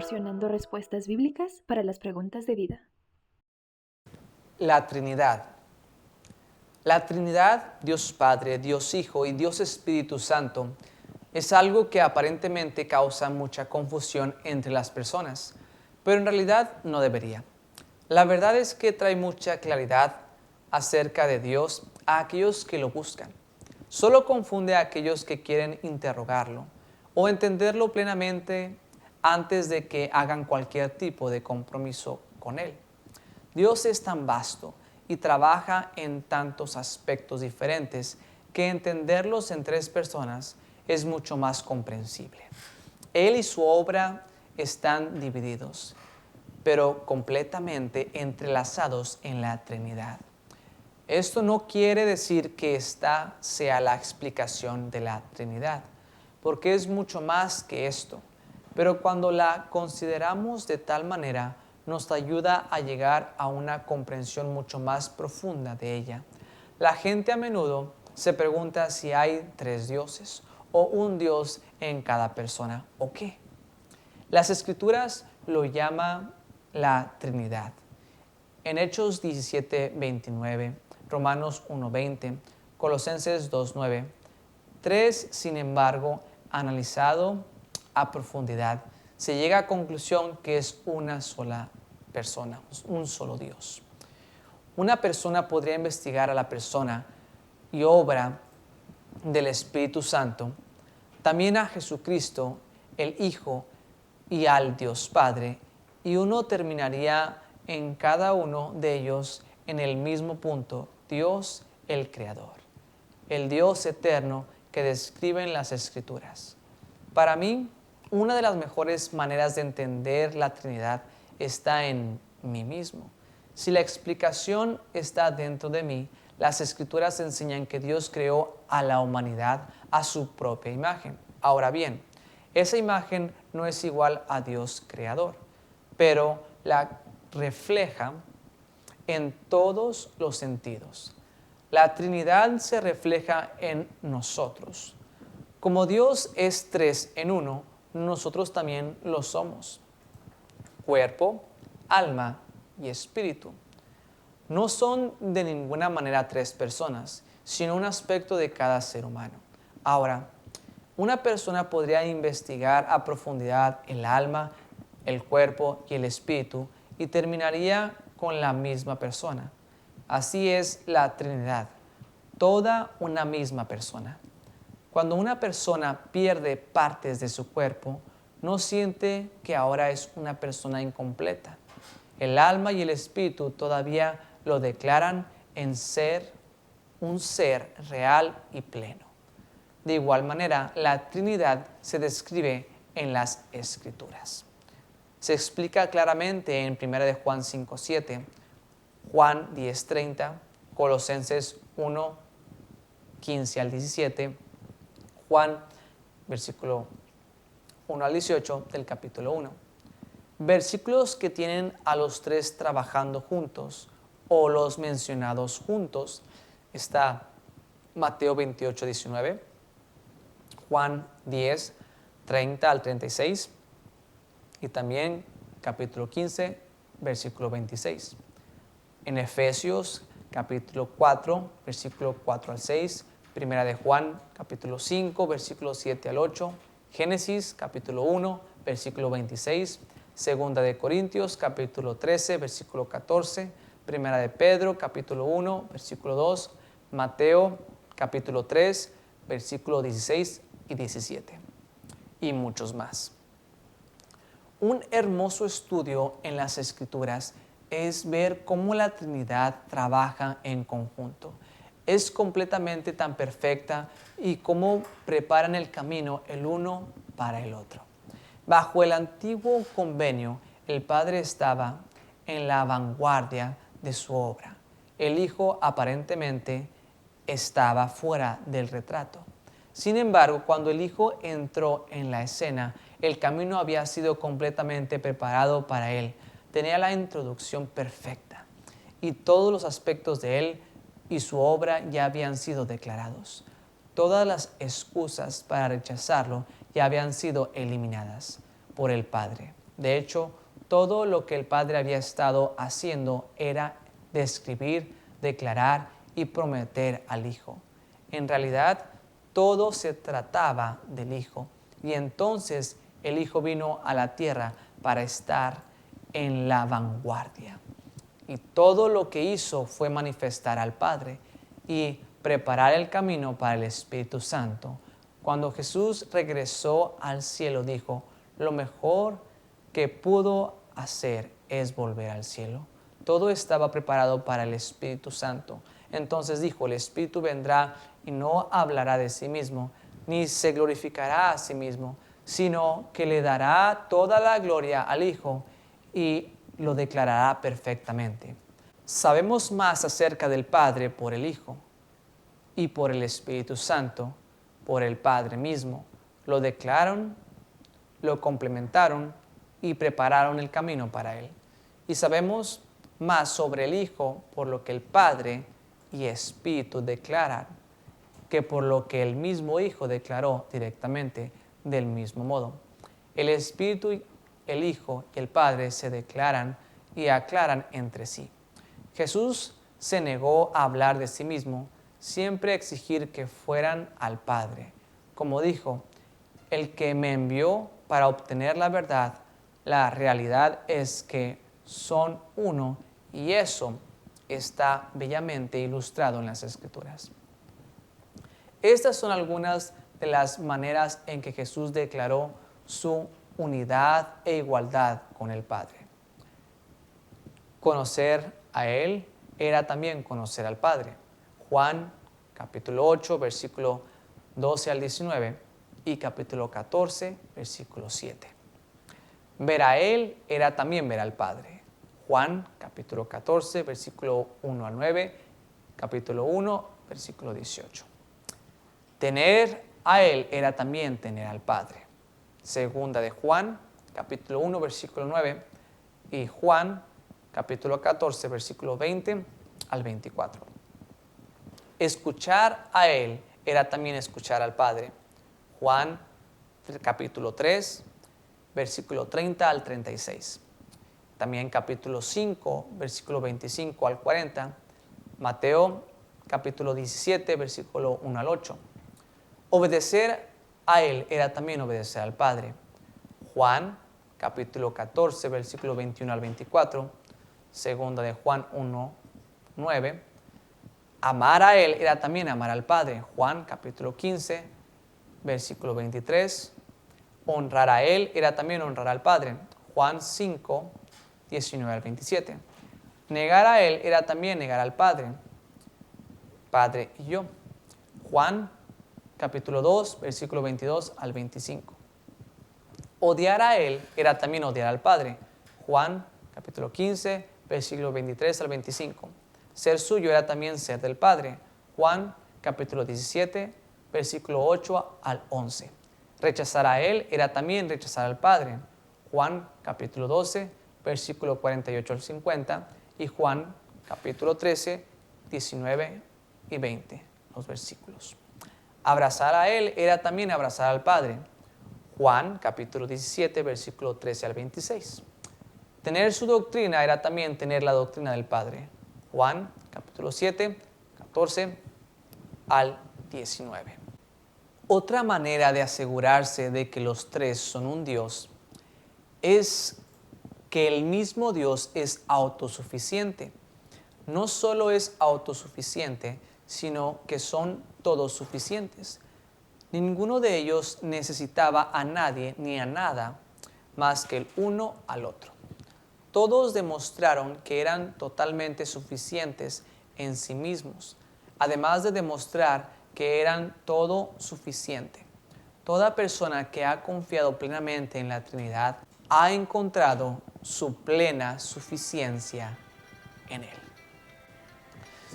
proporcionando respuestas bíblicas para las preguntas de vida. La Trinidad. La Trinidad, Dios Padre, Dios Hijo y Dios Espíritu Santo, es algo que aparentemente causa mucha confusión entre las personas, pero en realidad no debería. La verdad es que trae mucha claridad acerca de Dios a aquellos que lo buscan. Solo confunde a aquellos que quieren interrogarlo o entenderlo plenamente antes de que hagan cualquier tipo de compromiso con Él. Dios es tan vasto y trabaja en tantos aspectos diferentes que entenderlos en tres personas es mucho más comprensible. Él y su obra están divididos, pero completamente entrelazados en la Trinidad. Esto no quiere decir que esta sea la explicación de la Trinidad, porque es mucho más que esto. Pero cuando la consideramos de tal manera, nos ayuda a llegar a una comprensión mucho más profunda de ella. La gente a menudo se pregunta si hay tres dioses o un Dios en cada persona o qué. Las Escrituras lo llaman la Trinidad. En Hechos 17:29, Romanos 1:20, Colosenses 2:9, tres, sin embargo, analizado a profundidad, se llega a conclusión que es una sola persona, un solo Dios. Una persona podría investigar a la persona y obra del Espíritu Santo, también a Jesucristo, el Hijo, y al Dios Padre, y uno terminaría en cada uno de ellos en el mismo punto: Dios el Creador, el Dios eterno que describen las Escrituras. Para mí, una de las mejores maneras de entender la Trinidad está en mí mismo. Si la explicación está dentro de mí, las Escrituras enseñan que Dios creó a la humanidad a su propia imagen. Ahora bien, esa imagen no es igual a Dios creador, pero la refleja en todos los sentidos. La Trinidad se refleja en nosotros. Como Dios es tres en uno, nosotros también lo somos: cuerpo, alma y espíritu. No son de ninguna manera tres personas, sino un aspecto de cada ser humano. Ahora, una persona podría investigar a profundidad el alma, el cuerpo y el espíritu y terminaría con la misma persona. Así es la Trinidad, toda una misma persona. Cuando una persona pierde partes de su cuerpo, no siente que ahora es una persona incompleta. El alma y el espíritu todavía lo declaran en ser un ser real y pleno. De igual manera, la Trinidad se describe en las Escrituras. Se explica claramente en 1 de Juan 5:7, Juan 10:30, Colosenses 1:15 al 17, Juan, versículo 1 al 18 del capítulo 1. Versículos que tienen a los tres trabajando juntos o los mencionados juntos. Está Mateo 28:19, Juan 10:30 al 36 y también capítulo 15, versículo 26. En Efesios capítulo 4, versículo 4 al 6, Primera de Juan capítulo 5, versículo 7 al 8, Génesis capítulo 1, versículo 26, Segunda de Corintios capítulo 13, versículo 14, Primera de Pedro capítulo 1, versículo 2, Mateo capítulo 3, versículo 16 y 17, y muchos más. Un hermoso estudio en las Escrituras es ver cómo la Trinidad trabaja en conjunto. Es completamente tan perfecta y cómo preparan el camino el uno para el otro. Bajo el antiguo convenio, el Padre estaba en la vanguardia de su obra. El Hijo aparentemente estaba fuera del retrato. Sin embargo, cuando el Hijo entró en la escena, el camino había sido completamente preparado para Él. Tenía la introducción perfecta y todos los aspectos de Él y su obra ya habían sido declarados. Todas las excusas para rechazarlo ya habían sido eliminadas por el Padre. De hecho, todo lo que el Padre había estado haciendo era describir, declarar y prometer al Hijo. En realidad, todo se trataba del Hijo. Y entonces el Hijo vino a la tierra para estar en la vanguardia. Y todo lo que hizo fue manifestar al Padre y preparar el camino para el Espíritu Santo. Cuando Jesús regresó al cielo, dijo, lo mejor que pudo hacer es volver al cielo. Todo estaba preparado para el Espíritu Santo. Entonces dijo, el Espíritu vendrá y no hablará de sí mismo, ni se glorificará a sí mismo, sino que le dará toda la gloria al Hijo y lo declarará perfectamente. Sabemos más acerca del Padre por el Hijo y por el Espíritu Santo, por el Padre mismo. Lo declararon, lo complementaron y prepararon el camino para Él. Y sabemos más sobre el Hijo por lo que el Padre y Espíritu declaran, que por lo que el mismo Hijo declaró directamente del mismo modo. El Espíritu, el Hijo y el Padre se declaran y aclaran entre sí. Jesús se negó a hablar de sí mismo, siempre exigir que fueran al Padre. Como dijo, el que me envió para obtener la verdad, la realidad es que son uno y eso está bellamente ilustrado en las Escrituras. Estas son algunas de las maneras en que Jesús declaró su unidad e igualdad con el Padre. Conocer a Él era también conocer al Padre. Juan capítulo 8, versículo 12 al 19 y capítulo 14, versículo 7. Ver a Él era también ver al Padre. Juan capítulo 14, versículo 1 al 9, capítulo 1, versículo 18. Tener a Él era también tener al Padre. Segunda de Juan, capítulo 1, versículo 9, y Juan, capítulo 14, versículo 20 al 24. Escuchar a Él era también escuchar al Padre. Juan, capítulo 3, versículo 30 al 36. También capítulo 5, versículo 25 al 40. Mateo, capítulo 17, versículo 1 al 8. Obedecer a Él era también obedecer al Padre. Juan, capítulo 14, versículo 21 al 24. Segunda de Juan 1, 9. Amar a Él era también amar al Padre. Juan, capítulo 15, versículo 23. Honrar a Él era también honrar al Padre. Juan 5, 19 al 27. Negar a Él era también negar al Padre. Padre y yo. Juan capítulo 2, versículo 22 al 25. Odiar a Él era también odiar al Padre. Juan capítulo 15, versículo 23 al 25. Ser suyo era también ser del Padre. Juan capítulo 17, versículo 8 al 11. Rechazar a Él era también rechazar al Padre. Juan capítulo 12, versículo 48 al 50. Y Juan capítulo 13, 19 y 20, los versículos. Abrazar a Él era también abrazar al Padre. Juan capítulo 17, versículo 13 al 26. Tener su doctrina era también tener la doctrina del Padre. Juan capítulo 7, 14 al 19. Otra manera de asegurarse de que los tres son un Dios es que el mismo Dios es autosuficiente. No solo es autosuficiente, sino que son todos suficientes. Ninguno de ellos necesitaba a nadie ni a nada más que el uno al otro. Todos demostraron que eran totalmente suficientes en sí mismos, además de demostrar que eran todo suficiente. Toda persona que ha confiado plenamente en la Trinidad ha encontrado su plena suficiencia en Él.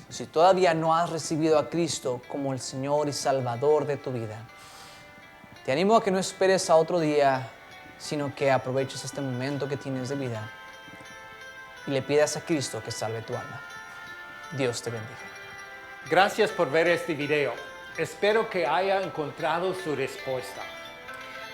Si todavía no has recibido a Cristo como el Señor y Salvador de tu vida, te animo a que no esperes a otro día, sino que aproveches este momento que tienes de vida y le pidas a Cristo que salve tu alma. Dios te bendiga. Gracias por ver este video. Espero que haya encontrado su respuesta.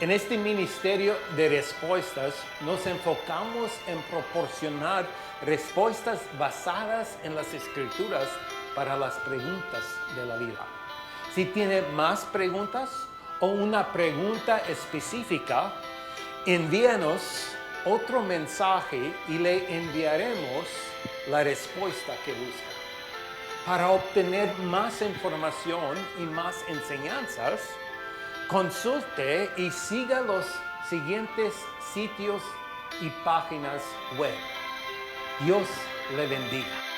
En este ministerio de respuestas nos enfocamos en proporcionar respuestas basadas en las Escrituras para las preguntas de la vida. Si tiene más preguntas o una pregunta específica, envíanos otro mensaje y le enviaremos la respuesta que busca. Para obtener más información y más enseñanzas, consulte y siga los siguientes sitios y páginas web. Dios le bendiga.